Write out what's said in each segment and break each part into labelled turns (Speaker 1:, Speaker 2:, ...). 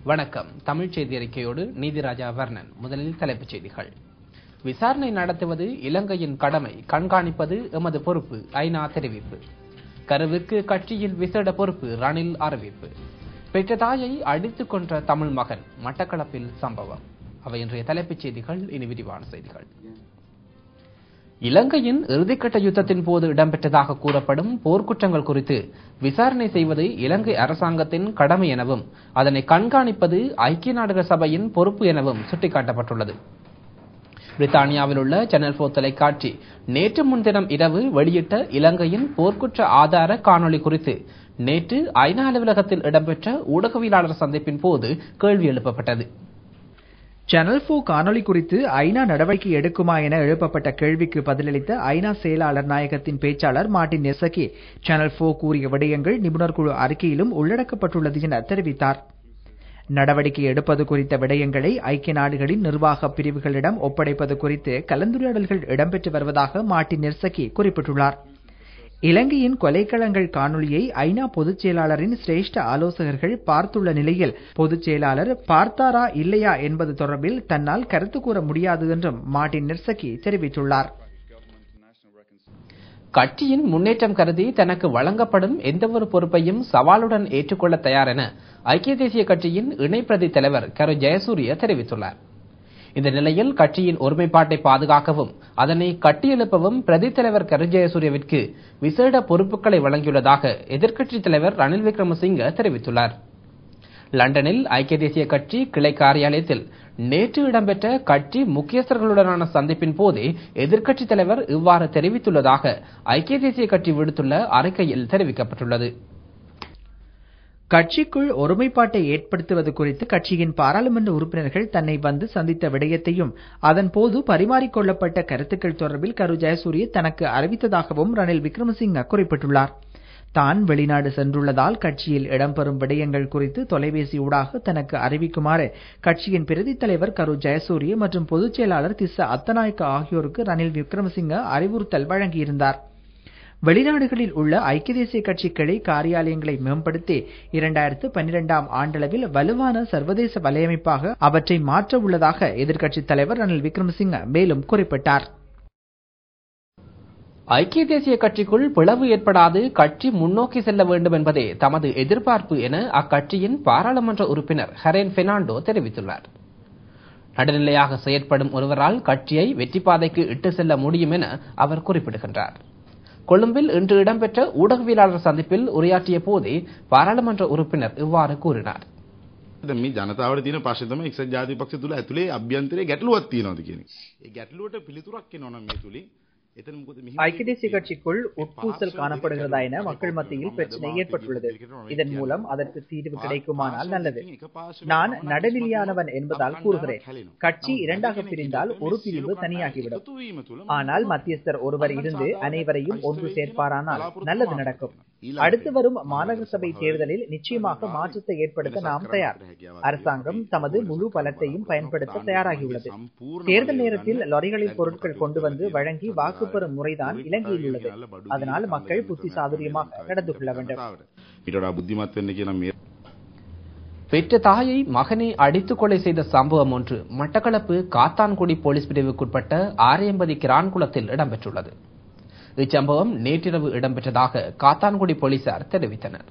Speaker 1: வணக்கம். தமிழ் செய்தி அறிக்கையோடு நீதிராஜா வர்ணன். முதலில் தலைப்புச் செய்திகள். விசாரணை நடத்துவது இலங்கையின் கடமை, கண்காணிப்பது எமது பொறுப்பு, ஐநா தெரிவிப்பு. கருவுக்கு கட்சியில் விசேட பொறுப்பு, ரணில் அறிவிப்பு. பெற்ற தாயை அடித்துக் கொன்ற தமிழ் மகன், மட்டக்களப்பில் சம்பவம். அவை இன்றைய தலைப்புச் செய்திகள். இனி விரிவான செய்திகள். இலங்கையின் இறுதிக்கட்ட யுத்தத்தின் போது இடம்பெற்றதாக கூறப்படும் போர்க்குற்றங்கள் குறித்து விசாரணை செய்வது இலங்கை அரசாங்கத்தின் கடமை எனவும் அதனை கண்காணிப்பது ஐக்கிய நாடுகள் சபையின் பொறுப்பு எனவும் சுட்டிக்காட்டப்பட்டுள்ளது. பிரித்தானியாவில் உள்ள சேனல் 4 தொலைக்காட்சி நேற்று முன்தினம் இரவு வெளியிட்ட இலங்கையின் போர்க்குற்ற ஆதார காணொளி குறித்து நேற்று ஐநா அலுவலகத்தில் இடம்பெற்ற ஊடகவியலாளர் சந்திப்பின் போது கேள்வி எழுப்பப்பட்டது.
Speaker 2: சேனல் 4 காணொளி குறித்து ஐநா நடவடிக்கை எடுக்குமா என எழுப்பப்பட்ட கேள்விக்கு பதிலளித்த ஐநா செயலாளர் நாயகத்தின் பேச்சாளர் மார்டின் நெசகி, சேனல் 4 கூறிய விடயங்கள் நிபுணர் குழு அறிக்கையிலும் உள்ளடக்கப்பட்டுள்ளது என தெரிவித்தார். நடவடிக்கை எடுப்பது குறித்த விடயங்களை ஐக்கிய நாடுகளின் நிர்வாக பிரிவுகளிடம் ஒப்படைப்பது குறித்து கலந்துரையாடல்கள் இடம்பெற்று வருவதாக மார்டின் நெசகி குறிப்பிட்டுள்ளார். இலங்கையின் கொலைக்களங்கள் காணொளியை ஐநா பொதுச் செயலாளரின் சிரேஷ்ட ஆலோசகர்கள் பார்த்துள்ள நிலையில் பொதுச் செயலாளர் பார்த்தாரா இல்லையா என்பது தொடர்பில் தன்னால் கருத்து கூற முடியாது என்றும் மார்டின் நெசகி தெரிவித்துள்ளார்.
Speaker 1: கட்சியின் முன்னேற்றம் கருதி தனக்கு வழங்கப்படும் எந்தவொரு பொறுப்பையும் சவாலுடன் ஏற்றுக்கொள்ள தயார் என ஐக்கிய தேசிய கட்சியின் இணை பிரதி தலைவர் கரு ஜெயசூரிய தெரிவித்துள்ளார். இந்த நிலையில் கட்சியின் ஒருமைப்பாட்டை பாதுகாக்கவும் அதனை கட்டியெழுப்பவும் பிரதி தலைவர் கரு ஜெயசூரியவிற்கு விசேட பொறுப்புகளை வழங்கியுள்ளதாக எதிர்க்கட்சித் தலைவர் ரணில் விக்ரமசிங்க தெரிவித்துள்ளார். லண்டனில் ஐக்கிய தேசிய கட்சி கிளை காரியாலயத்தில் நேற்று இடம்பெற்ற கட்சி முக்கியஸ்தர்களுடனான சந்திப்பின் போதே எதிர்க்கட்சித் தலைவர் இவ்வாறு தெரிவித்துள்ளதாக ஐக்கிய தேசிய கட்சி விடுத்துள்ள அறிக்கையில் தெரிவிக்கப்பட்டுள்ளது.
Speaker 2: கட்சிக்குள் ஒருமைப்பாட்டை ஏற்படுத்துவது குறித்து கட்சியின் பாராளுமன்ற உறுப்பினர்கள் தன்னை வந்து சந்தித்த விடயத்தையும் அதன் போது பரிமாறிக்கொள்ளப்பட்ட கருத்துக்கள் தொடர்பில் கரு ஜெயசூரிய தனக்கு அறிவித்ததாகவும் ரணில் விக்ரமசிங்க குறிப்பிட்டுள்ளார். தான் வெளிநாடு சென்றுள்ளதால் கட்சியில் இடம்பெறும் விடயங்கள் குறித்து தொலைபேசி ஊடாக தனக்கு அறிவிக்குமாறு கட்சியின் பிரதி தலைவர் கரு ஜெயசூரிய மற்றும் பொதுச் செயலாளர் திஸ்ஸ அத்தநாயக்க ஆகியோருக்கு ரணில் விக்ரமசிங்க அறிவுறுத்தல் வழங்கியிருந்தார். வெளிநாடுகளில் உள்ள ஐக்கிய தேசிய கட்சி கிளை காரியாலயங்களை மேம்படுத்தி 2012ஆம் ஆண்டளவில் வலுவான சர்வதேச வலையமைப்பாக அவற்றை மாற்ற உள்ளதாக எதிர்க்கட்சித் தலைவர் ரணில் விக்ரமசிங்க மேலும் குறிப்பிட்டார்.
Speaker 1: ஐக்கிய தேசிய கட்சிக்குள் பிளவு ஏற்படாது கட்சி முன்னோக்கி செல்ல வேண்டும் என்பதே தமது எதிர்பார்ப்பு என அக்கட்சியின் பாராளுமன்ற உறுப்பினர் ஹரேன் பெர்னாண்டோ தெரிவித்துள்ளார். நடுநிலையாக செயற்படும் ஒருவரால் கட்சியை வெற்றி பாதைக்கு இட்டு செல்ல முடியும் என அவர் குறிப்பிடுகின்றார். கொழும்பில் இன்று இடம்பெற்ற ஊடகவியலாளர் சந்திப்பில் உரையாற்றிய போதே பாராளுமன்ற உறுப்பினர் இவ்வாறு கூறினார்.
Speaker 3: මේ ජනතාවට තියෙන ප්‍රශ්නේ තමයි එක්සත් ජාතික පක්ෂ තුල ඇතුලේ අභ්‍යන්තරයේ ගැටලුවක් තියෙනවද කියන එක. ඒ ගැටලුවට පිළිතුරක් එනවා නම් මේ තුලින්
Speaker 2: ஐக்கிய தேசிய கட்சிக்குள் உட்பூசல் காணப்படுகிறதா என மக்கள் மத்தியில் பிரச்சனை ஏற்பட்டுள்ளது. இதன் மூலம் அதற்கு தீர்வு கிடைக்குமானால் நல்லது. நான் நடுநிலையானவன் என்பதால் கூறுகிறேன். கட்சி இரண்டாக பிரிந்தால் ஒரு பிரிவு தனியாகிவிடும். ஆனால் மத்தியஸ்தர் ஒருவர் இருந்து அனைவரையும் ஒன்று சேர்ப்பாரானால் நல்லது நடக்கும். அடுத்து வரும் மாநகர சபை தேர்தலில் நிச்சயமாக மாற்றத்தை ஏற்படுத்த நாம் தயார். அரசாங்கம் தமது முழு பலத்தையும் பயன்படுத்த தயாராகியுள்ளது. தேர்தல் நேரத்தில் லாரிகளில் பொருட்கள் கொண்டு வந்து வழங்கி வாக்கு பெறும் முறைதான் இலங்கையில் உள்ளது. அதனால் மக்கள் புத்தி சாதுரியமாக நடந்து கொள்ள வேண்டும்.
Speaker 1: பெற்ற தாயை மகனை அடித்துக் கொலை செய்த சம்பவம் ஒன்று மட்டக்களப்பு காத்தான்குடி போலீஸ் பிரிவுக்குட்பட்ட ஆரையம்பதி கிரான்குளத்தில் இடம்பெற்றுள்ளது. இச்சம்பவம் நேற்றிரவு இடம்பெற்றதாக காத்தான்குடி போலீசார் தெரிவித்தனர்.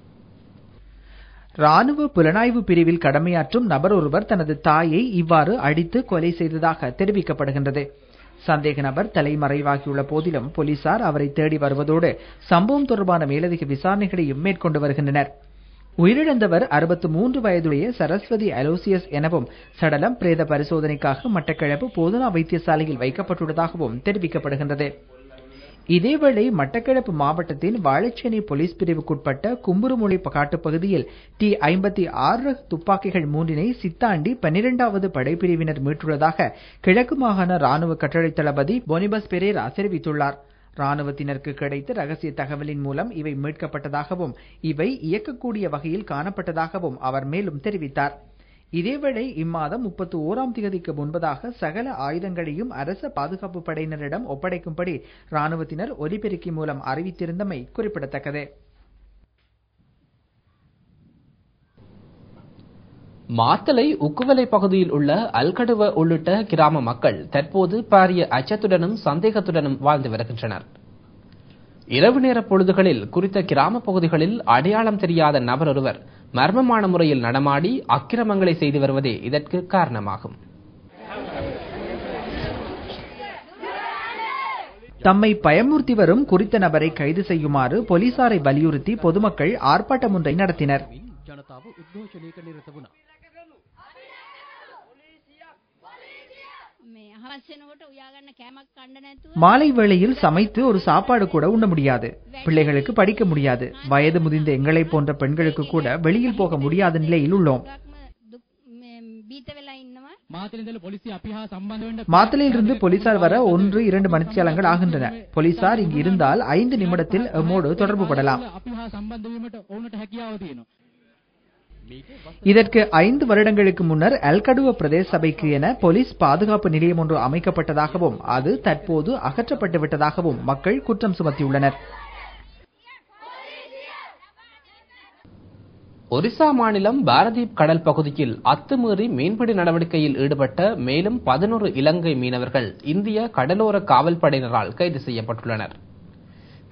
Speaker 2: ராணுவ புலனாய்வு பிரிவில் கடமையாற்றும் நபர் ஒருவர் தனது தாயை இவ்வாறு அடித்து கொலை செய்ததாக தெரிவிக்கப்படுகின்றது. சந்தேக நபர் தலைமறைவாகியுள்ள போதிலும் போலீசார் அவரை தேடி வருவதோடு சம்பவம் தொடர்பான மேலதிக விசாரணைகளையும் மேற்கொண்டு வருகின்றனர். உயிரிழந்தவர் 63 வயதுடைய சரஸ்வதி அலோசியஸ் எனவும் சடலம் பிரேத பரிசோதனைக்காக மட்டக்களப்பு போதனா வைத்தியசாலையில் வைக்கப்பட்டுள்ளதாகவும் தெரிவிக்கப்படுகின்றது. இதேவேளை மட்டக்களப்பு மாவட்டத்தின் வாழைச்சேனை போலீஸ் பிரிவுக்குட்பட்ட கும்புருமொழி காட்டு பகுதியில் T-56 துப்பாக்கிகள் 3 சித்தாண்டி 12வது படைப்பிரிவினர் மீட்டுள்ளதாக கிழக்கு மாகாண ராணுவ கட்டளை தளபதி பொனிபஸ் பெரேரா தெரிவித்துள்ளார். ராணுவத்தினருக்கு கிடைத்த ரகசிய தகவலின் மூலம் இவை மீட்கப்பட்டதாகவும் இவை இயக்கக்கூடிய வகையில் காணப்பட்டதாகவும் அவர் மேலும் தெரிவித்தார். இதேவேளை இம்மாதம் 31ஆம் தேதிக்கு முன்பதாக சகல ஆயுதங்களையும் அரச பாதுகாப்பு படையினரிடம் ஒப்படைக்கும்படி ராணுவத்தினர் ஒலிபெருக்கி மூலம் அறிவித்திருந்தமை குறிப்பிடத்தக்கது.
Speaker 1: மாத்தளை உக்குவலை பகுதியில் உள்ள அல்கடுவ உள்ளிட்ட கிராம மக்கள் தற்போது பாரிய அச்சத்துடனும் சந்தேகத்துடனும் வாழ்ந்து வருகின்றனர். இரவு நேர பொழுதுகளில் குறித்த கிராம பகுதிகளில் அடையாளம் தெரியாத நபர் ஒருவர் மர்மமான முறையில் நடமாடி அக்கிரமங்களை செய்து வருவதே இதற்கு காரணமாகும்.
Speaker 2: தம்மை பயமுறுத்தி வரும் குறித்த நபரை கைது செய்யுமாறு போலீசாரை வலியுறுத்தி பொதுமக்கள் ஆர்ப்பாட்டம் ஒன்றை நடத்தினர். மாலை வேளையில் சமைத்து ஒரு சாப்பாடு கூட உண்ண முடியாது, பிள்ளைகளுக்கு படிக்க முடியாது, வயது முதிர்ந்த எங்களை போன்ற பெண்களுக்கு கூட வெளியில் போக முடியாத நிலையில் உள்ளோம். மாத்தளையிலிருந்து போலீசார் வர 1-2 மணித்தியாலங்கள் ஆகின்றன. போலீசார் இங்கு இருந்தால் 5 நிமிடத்தில் எம்மோடு தொடர்பு படலாம். இதற்கு 5 வருடங்களுக்கு முன்னர் அல்கடுவ பிரதேச சபைக்கு என போலீஸ் பாதுகாப்பு நிலையம் ஒன்று அமைக்கப்பட்டதாகவும் அது தற்போது அகற்றப்பட்டு விட்டதாகவும் மக்கள் குற்றம் சுமத்தியுள்ளனர்.
Speaker 1: ஒரிசா மாநிலம் பாரதீப் கடல் பகுதியில் அத்துமீறி மீன்பிடி நடவடிக்கையில் ஈடுபட்ட மேலும் 11 இலங்கை மீனவர்கள் இந்திய கடலோர காவல்படையினரால் கைது செய்யப்பட்டுள்ளனர்.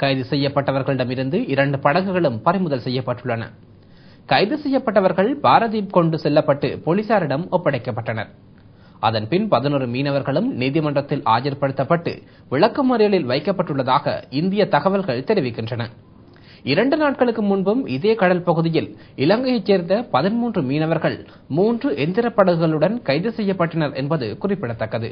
Speaker 1: கைது செய்யப்பட்டவர்களிடமிருந்து 2 படகுகளும் பறிமுதல் செய்யப்பட்டுள்ளன. கைது செய்யப்பட்டவர்கள் பாரதீப் கொண்டு செல்லப்பட்டு போலீசாரிடம் ஒப்படைக்கப்பட்டனர். அதன்பின் 11 மீனவர்களும் நீதிமன்றத்தில் ஆஜர்படுத்தப்பட்டு விளக்கமறியலில் வைக்கப்பட்டுள்ளதாக இந்திய தகவல்கள் தெரிவிக்கின்றன. 2 நாட்களுக்கு முன்பும் இதே கடல் பகுதியில் இலங்கையைச் சேர்ந்த 13 மீனவர்கள் 3 எந்திர படகுகளுடன் கைது செய்யப்பட்டனர் என்பது குறிப்பிடத்தக்கது.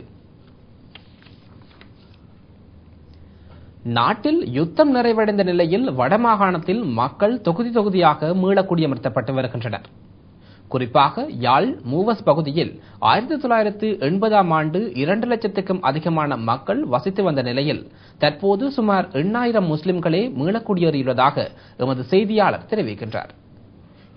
Speaker 1: நாட்டில் யுத்தம் நிறைவடைந்த நிலையில் வடமாகாணத்தில் மக்கள் தொகுதி தொகுதியாக மீள குடியமர்த்தப்பட்டு வருகின்றனர். குறிப்பாக யாழ் மூவஸ் பகுதியில் 1980ஆம் ஆண்டு 2 லட்சத்துக்கும் அதிகமான மக்கள் வசித்து வந்த நிலையில் தற்போது சுமார் 8000 முஸ்லிம்களே மீளக்குடியேறியுள்ளதாக எமது செய்தியாளர் தெரிவிக்கின்றார்.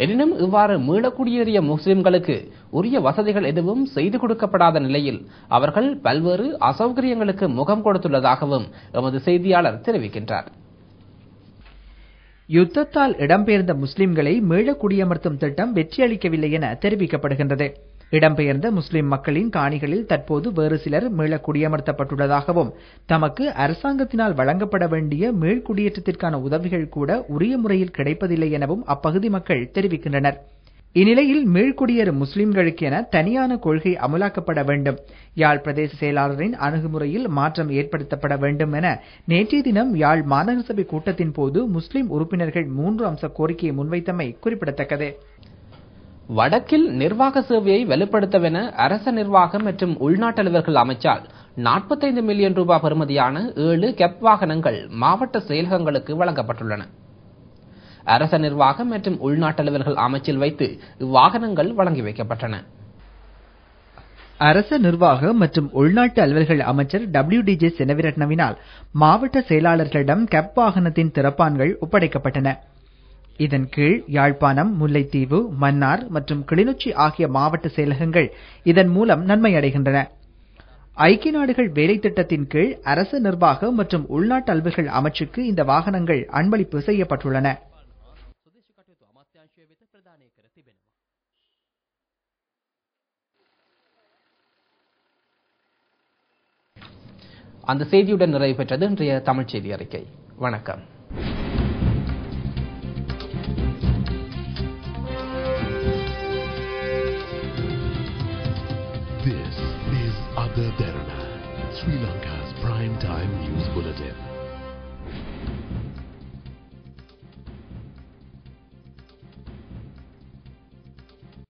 Speaker 1: எனினும் இவ்வாறு மீளக்குடியேறிய முஸ்லிம்களுக்கு உரிய வசதிகள் எதுவும் செய்து கொடுக்கப்படாத நிலையில் அவர்கள் பல்வேறு அசௌகரியங்களுக்கு முகம் கொடுத்துள்ளதாகவும் எமது செய்தியாளர் தெரிவிக்கின்றார்.
Speaker 2: யுத்தத்தால் இடம்பெயர்ந்த முஸ்லிம்களை மீள குடியமர்த்தும் திட்டம் வெற்றியளிக்கவில்லை என தெரிவிக்கப்படுகின்றது. இடம்பெயர்ந்த முஸ்லிம் மக்களின் காணிகளில் தற்போது வேறு சிலர் மீள குடியமர்த்தப்பட்டுள்ளதாகவும் தமக்கு அரசாங்கத்தினால் வழங்கப்பட வேண்டிய மீள்குடியேற்றத்திற்கான உதவிகள் கூட உரிய முறையில் கிடைப்பதில்லை எனவும் அப்பகுதி மக்கள் தெரிவிக்கின்றனர். இந்நிலையில் மீள்குடியேறும் முஸ்லிம்களுக்கு என தனியான கொள்கை அமலாக்கப்பட வேண்டும், யாழ் பிரதேச செயலாளரின் அணுகுமுறையில் மாற்றம் ஏற்படுத்தப்பட வேண்டும் என நேற்றைய தினம் யாழ் மாநகர சபை கூட்டத்தின் போது முஸ்லிம் உறுப்பினர்கள் 3 அம்ச கோரிக்கையை முன்வைத்தமை குறிப்பிடத்தக்கது.
Speaker 1: வடக்கில் நிர்வாக சேவையை வலுப்படுத்தவென அரச நிர்வாகம் மற்றும் உள்நாட்டலுவல்கள் அமைச்சால் 45 மில்லியன் ரூபாய் பெறுமதியான 7 கெப் வாகனங்கள் மாவட்ட செயலகங்களுக்கு வழங்கப்பட்டுள்ளன. அரச நிர்வாகம் மற்றும் உள்நாட்டலுவல்கள் அமைச்சில் வைத்து இவ்வாகனங்கள் வழங்கி வைக்கப்பட்டன.
Speaker 2: அரச நிர்வாக மற்றும் உள்நாட்டு அலுவல்கள் அமைச்சர் WDJ செனவிரட்னவினால் மாவட்ட செயலாளர்களிடம் கெப் வாகனத்தின் திறப்பான்கள் ஒப்படைக்கப்பட்டன. இதன் கீழ் யாழ்ப்பாணம், முல்லைத்தீவு, மன்னார் மற்றும் கிளிநொச்சி ஆகிய மாவட்ட செயலகங்கள் இதன் மூலம் நன்மை அடைகின்றன. ஐக்கிய நாடுகள் வேலை திட்டத்தின் கீழ் அரச நிர்வாக மற்றும் உள்நாட்டு அலுவல்கள் அமைச்சுக்கு இந்த வாகனங்கள் அன்பளிப்பு செய்யப்பட்டுள்ளன.
Speaker 1: அந்த செய்தியுடன் நிறைவு பெற்றது இன்றைய தமிழ் செய்தி அறிக்கை. வணக்கம்.